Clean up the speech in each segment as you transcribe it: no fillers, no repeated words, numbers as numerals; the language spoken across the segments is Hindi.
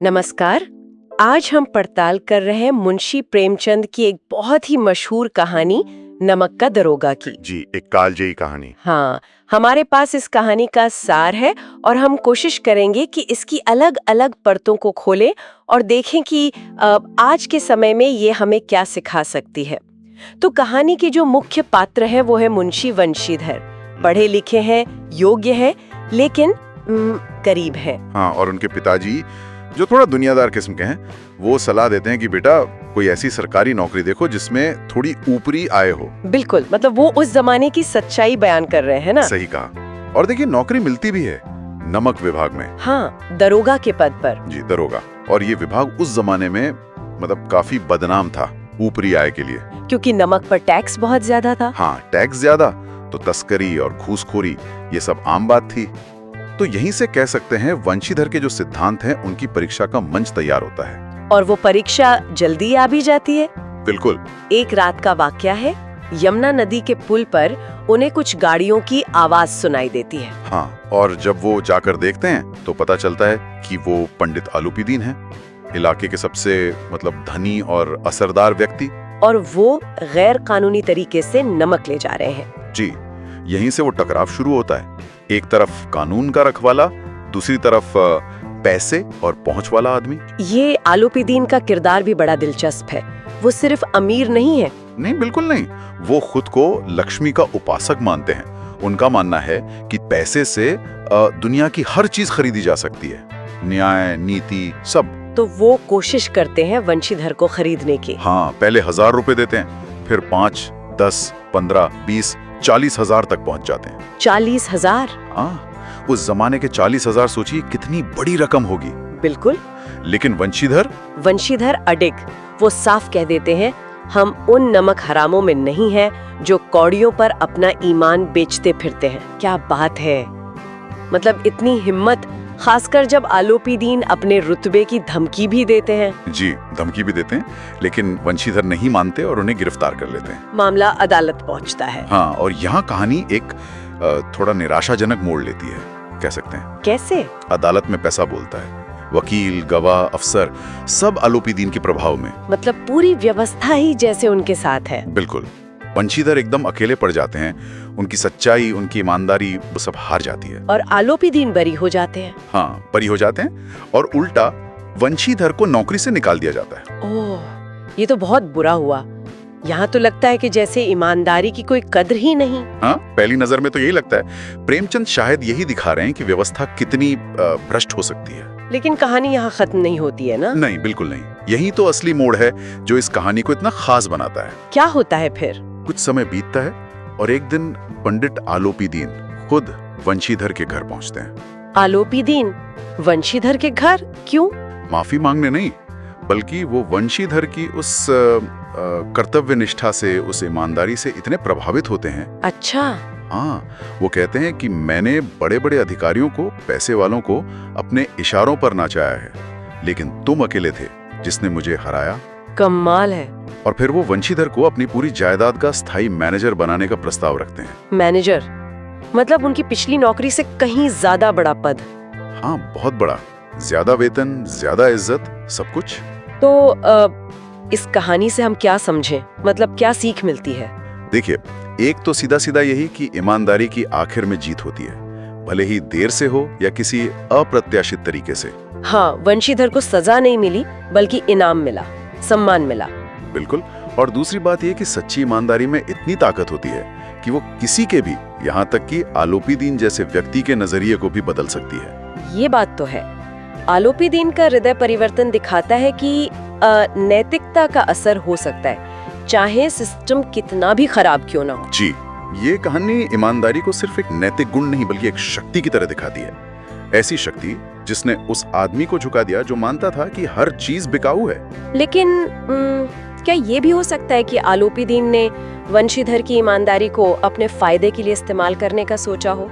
नमस्कार। आज हम पड़ताल कर रहे हैं मुंशी प्रेमचंद की एक बहुत ही मशहूर कहानी नमक का दरोगा की। जी, एक कालजयी कहानी। हाँ, हमारे पास इस कहानी का सार है और हम कोशिश करेंगे कि इसकी अलग अलग परतों को खोलें और देखें कि आज के समय में ये हमें क्या सिखा सकती है। तो कहानी के जो मुख्य पात्र है वो है मुंशी वंशीधर। पढ़े लिखे हैं, योग्य है, लेकिन गरीब है। हाँ, और उनके पिताजी जो थोड़ा दुनियादार किस्म के हैं, वो सलाह देते हैं कि बेटा कोई ऐसी सरकारी नौकरी देखो जिसमें थोड़ी ऊपरी आय हो। बिल्कुल, मतलब वो उस जमाने की सच्चाई बयान कर रहे हैं ना। सही कहा। और देखिए नौकरी मिलती भी है नमक विभाग में। हाँ, दरोगा के पद पर। जी, दरोगा। और ये विभाग उस जमाने में मतलब काफी बदनाम था ऊपरी आय के लिए, क्योंकि नमक पर टैक्स बहुत ज्यादा था। हाँ, टैक्स ज्यादा तो तस्करी और घूसखोरी ये सब आम बात थी। तो यहीं से कह सकते हैं वंशीधर के जो सिद्धांत हैं उनकी परीक्षा का मंच तैयार होता है। और वो परीक्षा जल्दी आ भी जाती है। बिल्कुल। एक रात का वाकया है। यमुना नदी के पुल पर उन्हें कुछ गाड़ियों की आवाज सुनाई देती है। हाँ, और जब वो जाकर देखते हैं तो पता चलता है कि वो पंडित आलूपीदीन हैं, इलाके के सबसे मतलब धनी और असरदार व्यक्ति। और वो गैर कानूनी तरीके से नमक ले जा रहे हैं। जी, यहीं से वो टकराव शुरू होता है। एक तरफ कानून का रखवाला, दूसरी तरफ पैसे और पहुंच वाला आदमी। ये आलूपीदीन का किरदार भी बड़ा दिलचस्प है। वो सिर्फ अमीर नहीं है। नहीं, बिल्कुल नहीं। वो खुद को लक्ष्मी का उपासक मानते हैं। उनका मानना है कि पैसे से दुनिया की हर चीज खरीदी जा सकती है, न्याय, नीति, सब। तो वो कोशिश करते हैं वंशीधर को खरीदने की। हाँ, पहले 1000 रुपए देते हैं, फिर 5, 10, 15, 20, 40,000 तक पहुंच जाते हैं। 40,000? हाँ, उस जमाने के 40,000 सोचिए कितनी बड़ी रकम होगी। बिल्कुल। लेकिन वंशीधर अडिग। वो साफ कह देते हैं, हम उन नमक हरामों में नहीं हैं जो कौड़ियों पर अपना ईमान बेचते फिरते हैं। क्या बात है, मतलब इतनी हिम्मत, खासकर जब आलूपीदीन अपने रुतबे की धमकी भी देते हैं। जी, धमकी भी देते हैं, लेकिन वंशीधर नहीं मानते और उन्हें गिरफ्तार कर लेते हैं। मामला अदालत पहुंचता है। हाँ, और यहाँ कहानी एक थोड़ा निराशाजनक मोड़ लेती है, कह सकते हैं। कैसे? अदालत में पैसा बोलता है, वकील, गवाह, अफसर सब आलूपीदीन के प्रभाव में। मतलब पूरी व्यवस्था ही जैसे उनके साथ है। बिल्कुल। वंशीधर एकदम अकेले पड़ जाते हैं। उनकी सच्चाई, उनकी ईमानदारी वो सब हार जाती है। और आलूपीदीन बरी हो जाते हैं। हाँ, बरी हो जाते हैं और उल्टा वंशीधर को नौकरी से निकाल दिया जाता है। ओह, ये तो बहुत बुरा हुआ। यहाँ तो लगता है कि जैसे ईमानदारी की कोई कद्र ही नहीं। हाँ, पहली नजर में तो यही लगता है। प्रेमचंद शायद यही दिखा रहे हैं कि व्यवस्था कितनी भ्रष्ट हो सकती है। लेकिन कहानी यहाँ खत्म नहीं होती है ना? नहीं, बिल्कुल नहीं। यही तो असली मोड़ है जो इस कहानी को इतना खास बनाता है। क्या होता है फिर? कुछ समय बीतता है और एक दिन पंडित आलूपीदीन खुद वंशीधर के घर पहुंचते हैं। आलूपीदीन वंशीधर के घर? क्यों? माफी मांगने नहीं, बल्कि वो वंशीधर की उस कर्तव्य निष्ठा से, उस ईमानदारी से इतने प्रभावित होते हैं। अच्छा। हाँ, वो कहते हैं कि मैंने बड़े बड़े अधिकारियों को, पैसे वालों को अपने इशारों पर नाचाया है, लेकिन तुम अकेले थे जिसने मुझे हराया। कमाल है। और फिर वो वंशीधर को अपनी पूरी जायदाद का स्थायी मैनेजर बनाने का प्रस्ताव रखते हैं। मैनेजर मतलब उनकी पिछली नौकरी से कहीं ज्यादा बड़ा पद। हाँ, बहुत बड़ा, ज्यादा वेतन, ज्यादा इज्जत, सब कुछ। तो इस कहानी से हम क्या समझें, मतलब क्या सीख मिलती है? देखिए, एक तो सीधा सीधा यही कि ईमानदारी की आखिर में जीत होती है, भले ही देर से हो या किसी अप्रत्याशित तरीके से। हाँ, वंशीधर को सजा नहीं मिली बल्कि इनाम मिला, सम्मान मिला। बिल्कुल। और दूसरी बात यह कि सच्ची ईमानदारी में इतनी ताकत होती है कि वो किसी के भी, यहाँ तक कि आलूपीदीन जैसे व्यक्ति के नजरिए को भी बदल सकती है। ये बात तो है। आलूपीदीन का हृदय परिवर्तन दिखाता है कि नैतिकता का असर हो सकता है, चाहे सिस्टम कितना भी खराब क्यों ना हो। जी, ये कहानी ईमानदारी को सिर्फ एक नैतिक गुण नहीं बल्कि एक शक्ति की तरह दिखाती है। ऐसी शक्ति जिसने उस आदमी को झुका दिया जो मानता था कि हर चीज बिकाऊ है। लेकिन क्या ये भी हो सकता है कि आलूपीदीन ने वंशीधर की ईमानदारी को अपने फायदे के लिए इस्तेमाल करने का सोचा हो?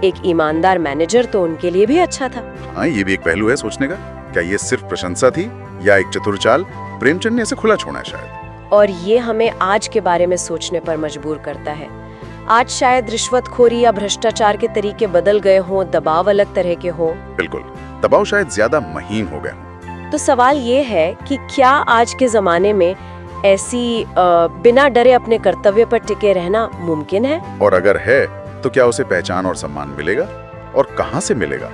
एक ईमानदार मैनेजर तो उनके लिए भी अच्छा था। हाँ, ये भी एक पहलू है सोचने का। क्या ये सिर्फ प्रशंसा थी या एक चतुर चाल? प्रेमचंद ने इसे खुला छोड़ा है शायद। और ये हमें आज के बारे में सोचने पर मजबूर करता है। आज शायद रिश्वतखोरी या भ्रष्टाचार के तरीके बदल गए हों, दबाव अलग तरह के हों। बिल्कुल, दबाव शायद ज्यादा महीन हो गया। तो सवाल ये है कि क्या आज के जमाने में ऐसी बिना डरे अपने कर्तव्य पर टिके रहना मुमकिन है? और अगर है तो क्या उसे पहचान और सम्मान मिलेगा? और कहां से मिलेगा?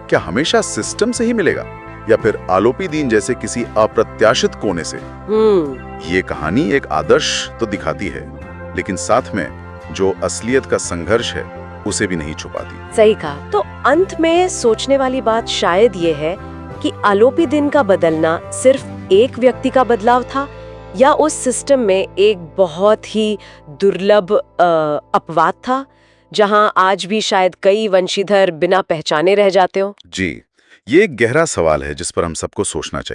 क्या हमेशा सिस्टम से ही मिलेगा या फिर आलोपी दीन जैसे किसी अप्रत्याशित कोने से? ये कहानी एक आदर्श तो दिखाती है, लेकिन साथ में जो असलियत का संघर्ष है उसे भी नहीं छुपाती। सही कहा। तो अंत में सोचने वाली बात शायद ये है कि आलोपी दिन का बदलना सिर्फ एक व्यक्ति का बदलाव था या उस सिस्टम में एक बहुत ही दुर्लभ अपवाद था जहां आज भी शायद कई वंशीधर बिना पहचाने रह जाते हो। जी, ये एक गहरा सवाल है जिस पर हम सबको सोचना चाहिए।